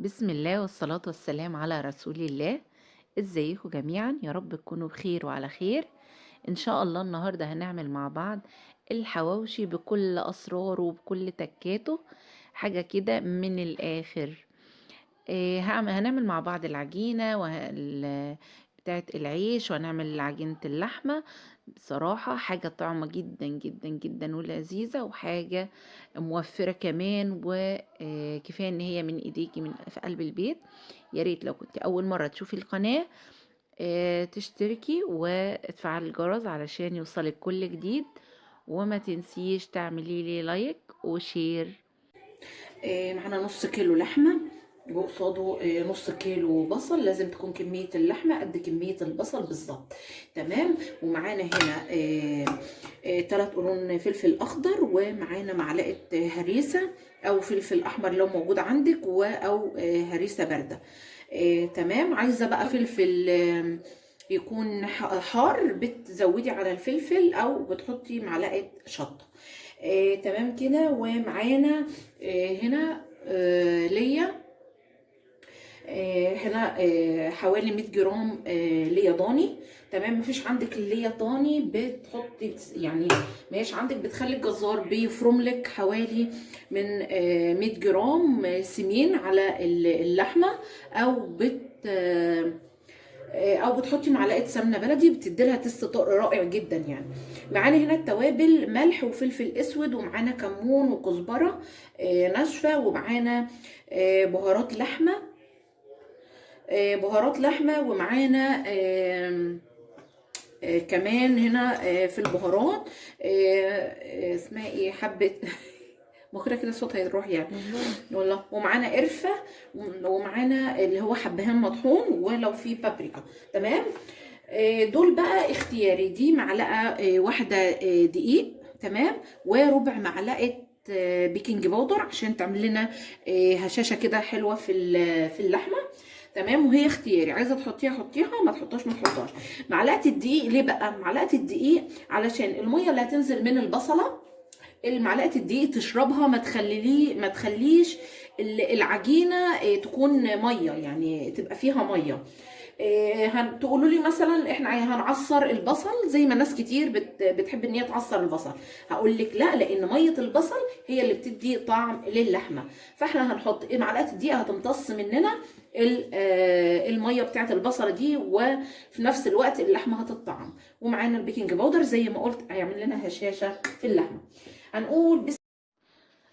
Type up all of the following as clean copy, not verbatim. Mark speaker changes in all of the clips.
Speaker 1: بسم الله والصلاة والسلام على رسول الله. ازيكم جميعا؟ يا رب تكونوا بخير وعلى خير. ان شاء الله النهاردة هنعمل مع بعض الحواوشي بكل اسراره وبكل تكاته، حاجة كده من الاخر. هنعمل مع بعض العجينة بتاعت العيش، وهنعمل عجينة اللحمة. بصراحة حاجة طعمة جدا جدا جدا ولذيذة، وحاجة موفرة كمان، وكفاية ان هي من ايديكي من في قلب البيت. يا ريت لو كنت اول مرة تشوفي القناة تشتركي وتفعلي الجرس علشان يوصلك كل جديد، وما تنسيش تعملي لي لايك وشير.
Speaker 2: معانا نص كيلو لحمة وقصاده نص كيلو بصل. لازم تكون كمية اللحمة قد كمية البصل بالظبط. تمام. ومعانا هنا 3 قرون فلفل أخضر، ومعانا معلقة هريسة أو فلفل أحمر لو موجود عندك، أو هريسة باردة. تمام. عايزة بقى فلفل يكون حار، بتزودي على الفلفل أو بتحطي معلقة شطة. تمام كده. ومعانا هنا ليا هنا حوالي 100 جرام ليا ضاني. تمام. مفيش عندك الليا ضاني بتحطي يعني ماهيش عندك، بتخلي الجزار بيفرم لك حوالي من 100 جرام سمين على اللحمه، او بت آه، او بتحطي معلقه سمنه بلدي، بتدي لها تست رائع جدا يعني. معانا هنا التوابل: ملح وفلفل اسود، ومعانا كمون وكزبره ناشفه، ومعانا بهارات لحمه، ومعانا كمان هنا في البهارات اسمها ايه، حبه مخرج كده الصوت هيروح يعني.
Speaker 1: والله
Speaker 2: والله. ومعانا قرفه، ومعانا اللي هو حبهان مطحون، ولو في بابريكا. تمام. دول بقى اختياري. دي معلقه واحده دقيق. تمام. وربع معلقه بيكنج باودر عشان تعمل لنا هشاشه كده حلوه في اللحمه. تمام. وهي اختياري، عايزه تحطيها حطيها، ما تحطهاش ما تحطهاش. معلقه الدقيق ليه بقى؟ معلقه الدقيق علشان الميه اللي هتنزل من البصله، المعلقه الدقيق تشربها، ما تخليش العجينه تكون ميه، يعني تبقى فيها ميه. تقولوا لي مثلا احنا هنعصر البصل زي ما ناس كتير بتحب ان هي تعصر البصل. هقول لك لا، لان ميه البصل هي اللي بتدي طعم للحمه. فاحنا هنحط معلقه الدقيق، هتمتص مننا الميه بتاعت البصله دي، وفي نفس الوقت اللحمه هتطعم. ومعانا البيكنج باودر زي ما قلت هيعمل لنا هشاشه في اللحمه. هنقول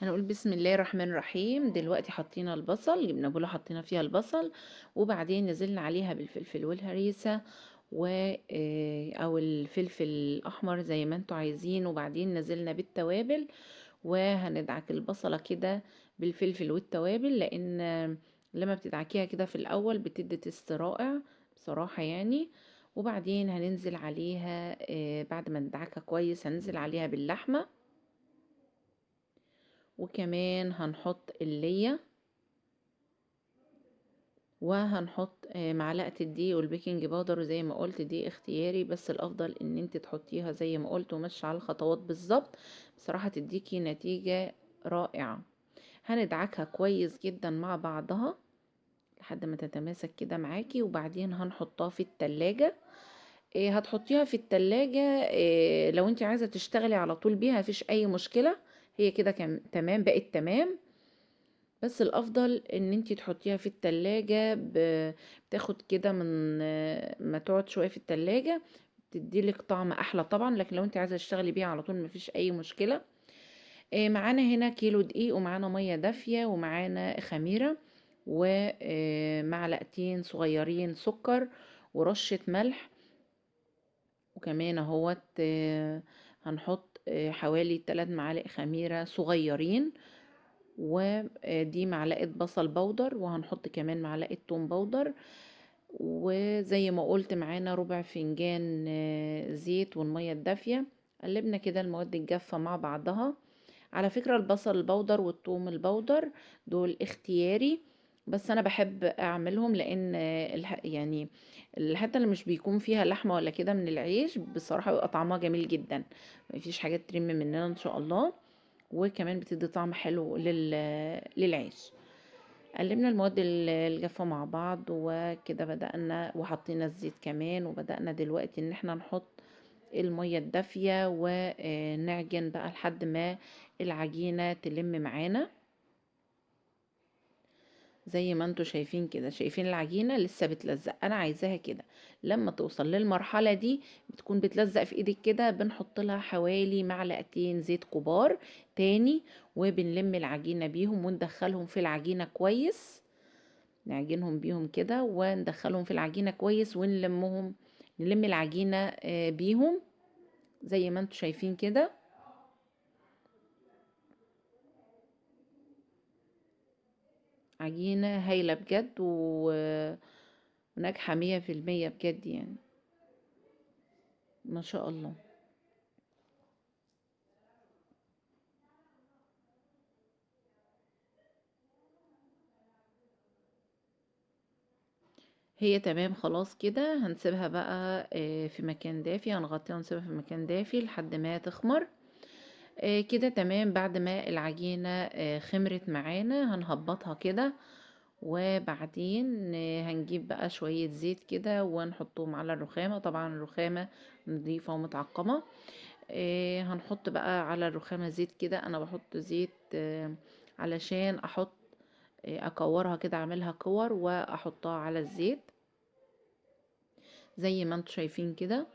Speaker 1: هنقول بسم الله الرحمن الرحيم. دلوقتي حطينا البصل، جبنا بوله حطينا فيها البصل، وبعدين نزلنا عليها بالفلفل والهريسة او الفلفل الاحمر زي ما انتوا عايزين، وبعدين نزلنا بالتوابل. وهندعك البصلة كده بالفلفل والتوابل، لان لما بتدعكيها كده في الاول بتدي تست رائع بصراحة يعني. وبعدين هننزل عليها بعد ما ندعكها كويس هننزل عليها باللحمة، وكمان هنحط اللية، وهنحط معلقة الدقيق والبيكنج باودر. وزي ما قلت دي اختياري، بس الافضل ان انت تحطيها زي ما قلت ومشي على الخطوات بالظبط، بصراحة تديكي نتيجة رائعة. هندعكها كويس جدا مع بعضها لحد ما تتماسك كده معاكي، وبعدين هنحطها في التلاجة. هتحطيها في التلاجة لو انت عايزة تشتغلي على طول بيها مفيش اي مشكلة، هي كده تمام، بقت تمام. بس الافضل ان انتي تحطيها في التلاجة، بتاخد كده من ما تقعد شوية في التلاجة تديلك طعم احلى طبعا. لكن لو انت عايزة تشتغلي بيها على طول مفيش اي مشكلة. معانا هنا كيلو دقيق، ومعانا مية دافية، ومعانا خميرة، ومعلقتين صغيرين سكر، ورشة ملح. وكمان اهوت هنحط حوالي 3 معالق خميرة صغيرين، ودي معلقة بصل بودر، وهنحط كمان معلقة توم بودر. وزي ما قلت معانا ربع فنجان زيت والمية الدافية. قلبنا كده المواد الجافة مع بعضها. على فكرة البصل البودر والثوم البودر دول اختياري، بس انا بحب اعملهم لان يعني الحته اللي مش بيكون فيها لحمه ولا كده من العيش بصراحه بيبقى طعمها جميل جدا، مفيش حاجات ترم مننا ان شاء الله. وكمان بتدي طعم حلو للعيش. قلبنا المواد الجافة مع بعض، وكده بدأنا وحطينا الزيت كمان، وبدأنا دلوقتي ان احنا نحط المية الدافية ونعجن بقى لحد ما العجينة تلم معانا. زي ما انتوا شايفين كده، شايفين العجينة لسه بتلزق، انا عايزاها كده. لما توصل للمرحلة دي بتكون بتلزق في ايدك كده، بنحط لها حوالي معلقتين زيت كبار تاني، وبنلم العجينة بيهم وندخلهم في العجينة كويس. نعجنهم بيهم كده وندخلهم في العجينة كويس ونلمهم، نلم العجينة بيهم زي ما انتوا شايفين كده. عجينة هايلة بجد وناجحة 100% بجد يعني، ما شاء الله. هي تمام خلاص كده، هنسيبها بقى في مكان دافي، هنغطيها ونسيبها في مكان دافي لحد ما تخمر. كده تمام. بعد ما العجينة خمرت معانا هنهبطها كده، وبعدين هنجيب بقى شوية زيت كده ونحطهم على الرخامة، طبعا الرخامة نضيفة ومتعقمة. هنحط بقى على الرخامة زيت كده، انا بحط زيت علشان احط اكورها كده، اعملها كور واحطها على الزيت زي ما انتوا شايفين كده.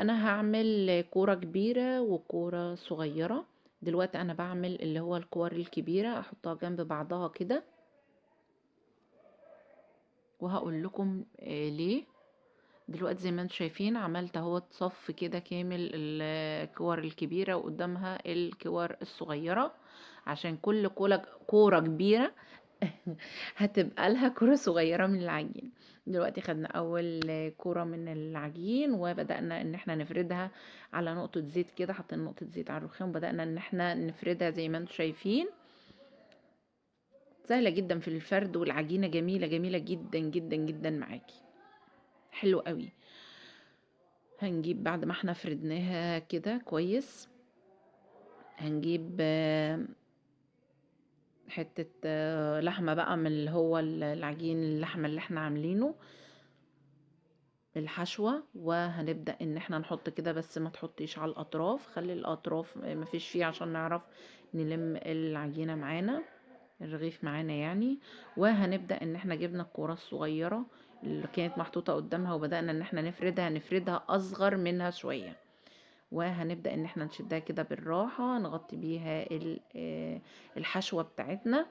Speaker 1: انا هعمل كورة كبيرة وكورة صغيرة. دلوقتي انا بعمل اللي هو الكور الكبيرة، احطها جنب بعضها كده، وهقول لكم ليه. دلوقتي زي ما انتوا شايفين عملت اهو صف كده كامل الكور الكبيرة وقدامها الكور الصغيرة، عشان كل كورة كبيرة هتبقى لها كرة صغيرة من العجين. دلوقتي خدنا اول كرة من العجين وبدأنا ان احنا نفردها على نقطة زيت كده، حطينا نقطة زيت على الرخام وبدأنا ان احنا نفردها زي ما انتم شايفين. سهلة جدا في الفرد، والعجينة جميلة جميلة جدا جدا جدا معاكي، حلو قوي. هنجيب بعد ما احنا فردناها كده كويس، هنجيب حتة لحمة بقى من اللي هو العجين اللحمة اللي احنا عاملينه الحشوة، وهنبدأ ان احنا نحط كده، بس ما تحطيش على الاطراف، خلي الاطراف ما فيش فيه عشان نعرف نلم العجينة معانا، الرغيف معانا يعني. وهنبدأ ان احنا جبنا الكرة الصغيرة اللي كانت محطوطة قدامها، وبدأنا ان احنا نفردها اصغر منها شوية، وهنبدأ ان احنا نشدها كده بالراحة، نغطي بيها الحشوة بتاعتنا.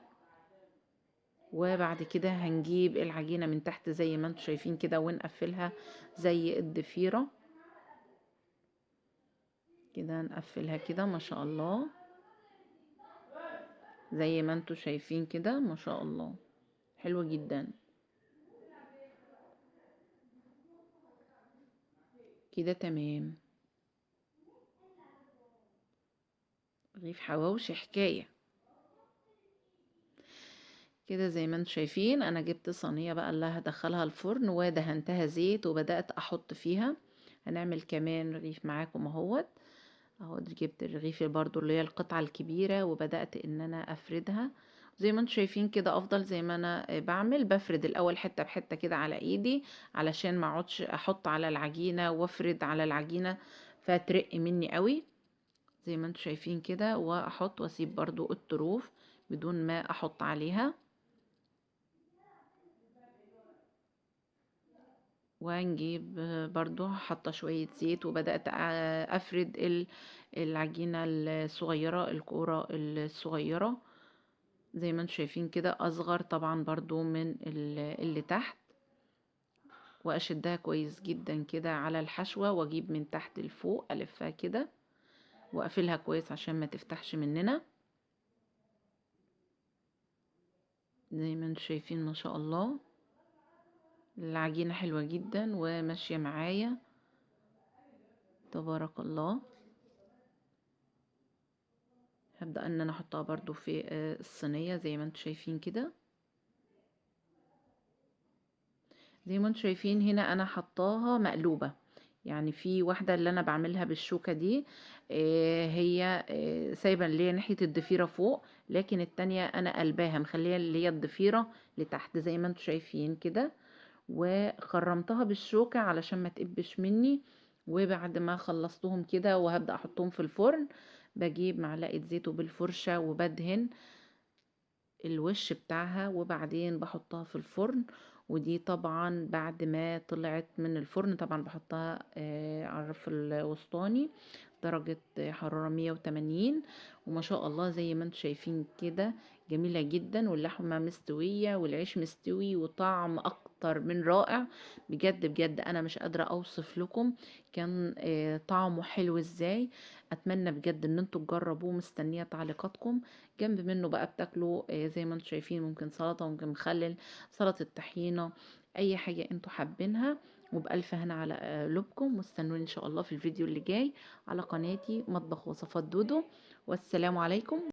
Speaker 1: وبعد كده هنجيب العجينة من تحت زي ما انتوا شايفين كده ونقفلها زي الضفيرة كده، نقفلها كده ما شاء الله زي ما انتوا شايفين كده، ما شاء الله حلوة جدا كده. تمام. رغيف حواوشي حكاية كده. زي ما انتوا شايفين انا جبت صينية بقى اللي هدخلها الفرن ودهنتها زيت وبدأت احط فيها. هنعمل كمان رغيف معاكم اهوت. اهو جبت الرغيف برضو اللي هي القطعة الكبيرة وبدأت ان انا افردها زي ما انتوا شايفين كده. افضل زي ما انا بعمل، بفرد الاول حتة بحتة كده على ايدي علشان ما اقعدش احط على العجينة وافرد على العجينة فترق مني قوي. زي ما انتوا شايفين كده، واحط واسيب برضو الطروف بدون ما احط عليها. وهنجيب برضو حاطة شوية زيت وبدأت افرد العجينة الصغيرة، الكورة الصغيرة زي ما انتوا شايفين كده، اصغر طبعا برضو من اللي تحت، واشدها كويس جدا كده على الحشوة، واجيب من تحت لفوق الفها كده واقفلها كويس عشان ما تفتحش مننا. زي ما انتوا شايفين ما شاء الله العجينة حلوة جدا وماشية معايا تبارك الله. هبدأ ان انا احطها برضو في الصينية زي ما انتوا شايفين كده. زي ما انتوا شايفين هنا انا حطاها مقلوبة، يعني في واحدة اللي انا بعملها بالشوكة دي هي سايبة اللي هي ناحية الضفيرة فوق، لكن التانية انا قلباها مخليها اللي هي الضفيرة لتحت زي ما انتوا شايفين كده، وخرمتها بالشوكة علشان ما تقبش مني. وبعد ما خلصتهم كده وهبدأ احطهم في الفرن، بجيب معلقة زيت وبالفرشة وبدهن الوش بتاعها، وبعدين بحطها في الفرن. ودي طبعا بعد ما طلعت من الفرن طبعا بحطها على الرف الوسطاني درجة حرارة 180. وما شاء الله زي ما انتم شايفين كده جميلة جدا، واللحمة مستوية والعيش مستوي وطعم اكتر من رائع. بجد بجد انا مش قادرة اوصف لكم كان طعمه حلو ازاي. اتمنى بجد ان انتوا تجربوه، مستنية تعليقاتكم. جنب منه بقى بتاكلوا زي ما انتم شايفين ممكن سلطة، ممكن مخلل، سلطة طحينة، اي حاجة انتوا حابينها. وبألف هنا على قلوبكم، واستنوني ان شاء الله في الفيديو اللي جاي على قناتي مطبخ وصفات دودو. والسلام عليكم.